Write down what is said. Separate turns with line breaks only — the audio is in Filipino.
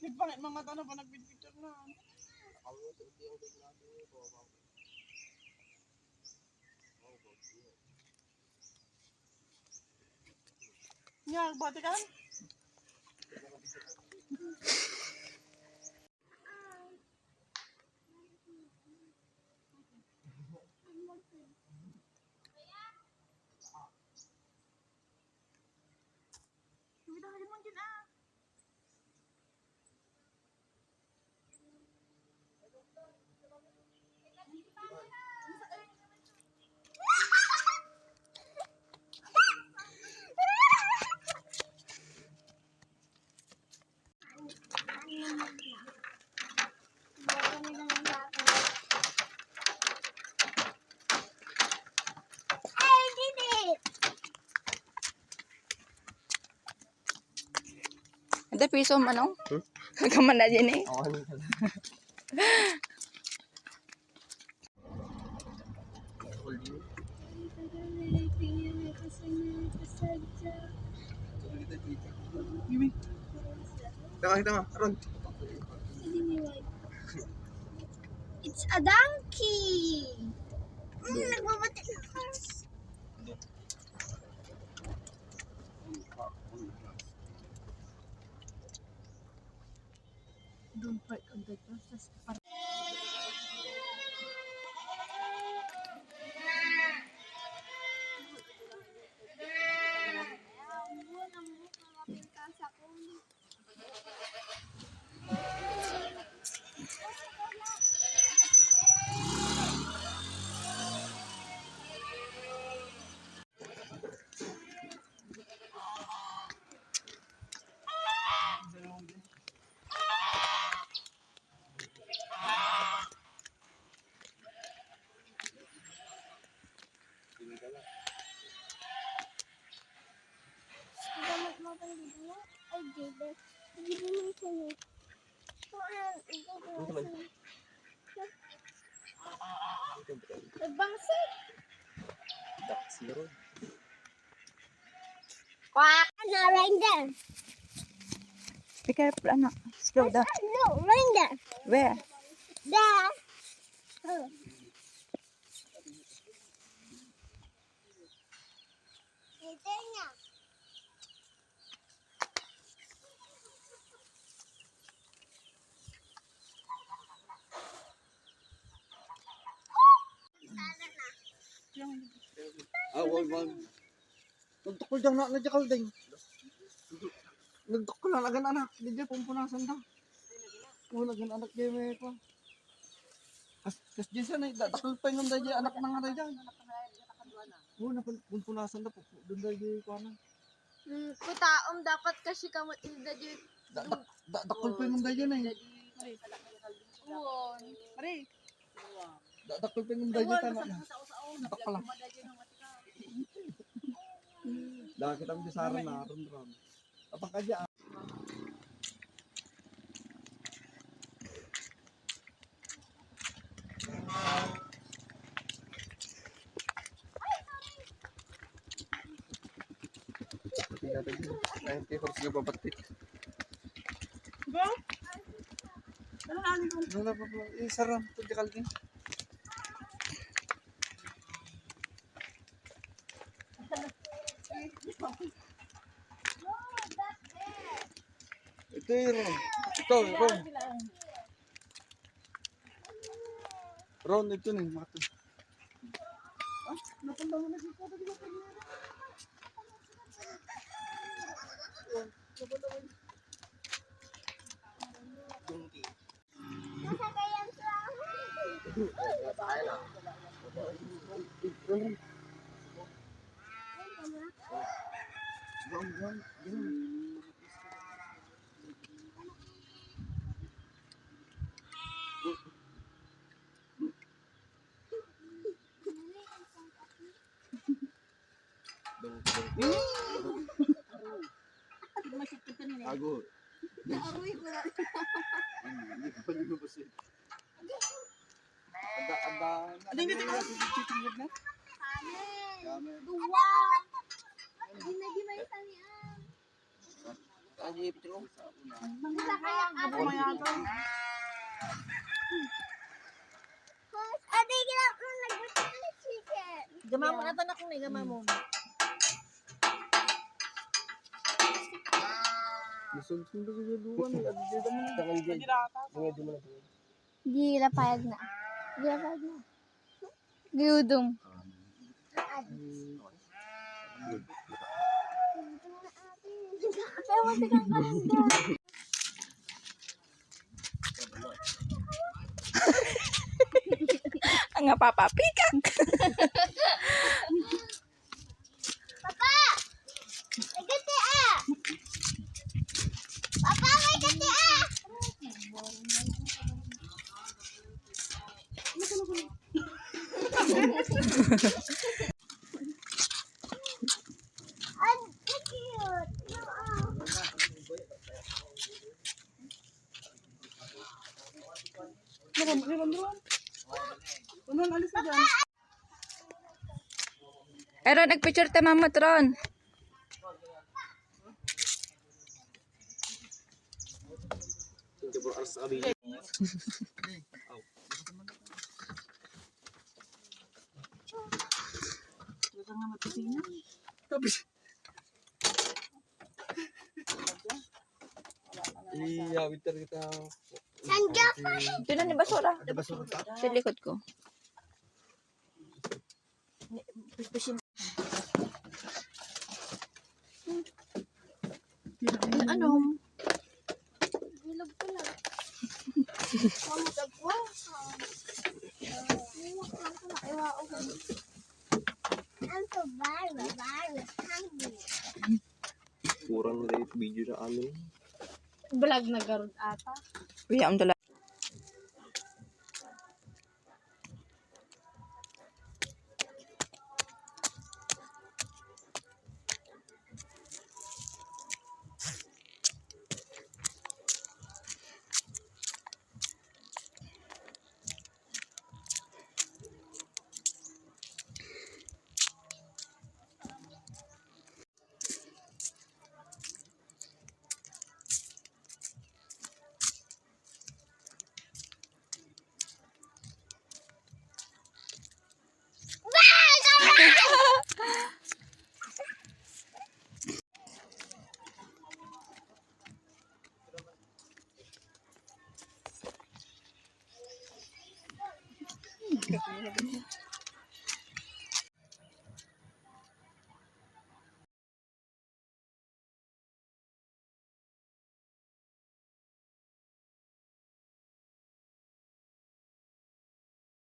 Nagpangit mga tanong pa nagpicture na. Nya, bati kan?
Ada piso manong? Kagaman na dyan eh.
Tama, Ron.
It's a donkey. Nagbabati na. Don't park on the grass. Nagbangsit. Quack. No, reindeer.
Be careful, anak. Slow down.
No, reindeer.
Where?
There. Ito niya.
Wag. Nagtukol daw na nadjakal ding. Nagtukol na lagan anak, di dyan pumpunasan daw. Lagan anak dyan may pa. Kas dyan siya na, dakal pa yung dyan anak na nga dyan. Pumpunasan daw, doon dyan ko na.
Kutaom dapat kasi kamot inda dyan.
Dakal pa yung dyan eh.
Uwon.
Pare. Dakal pa yung dyan tanak na. Dakal lang. Dahil kita mo saran na ron. Apang kadya. Ay, harus nga babatik. Ba? Ano ali ko? Wala pa po. Saram to di kalting. Ito yun. Ron. Ron, ito nih. Mati. Napunta mo na si Pata. Di ba kanina?
Nasagayan siya.
Ago.
Naaroy ko na.
Hindi ko pa lumabas eh. Ada. Ano yung titingnan na?
Kanin. Duwa. Ate, kinap mo nagbuto ng chicken.
Gama mo na tanak ni gama mo.
Sundo ko yung luwan.
Di lapayag na. Di lapayag na. Giudong.
Ang nga papapikak.
Papa! May gati ah! Papa, may gati ah! Ang cute!
Aaron, nagpicture tayo mama Tron.
Iya, winter kita.
Sanjak!
Sino ni basura? Sa likod ko.
Ano?
Bilog ko lang. Ang dagwa. I'm so very hungry.
Kurang na yung video na amin.
Vlog na garod ata.
Kuya, ang dala.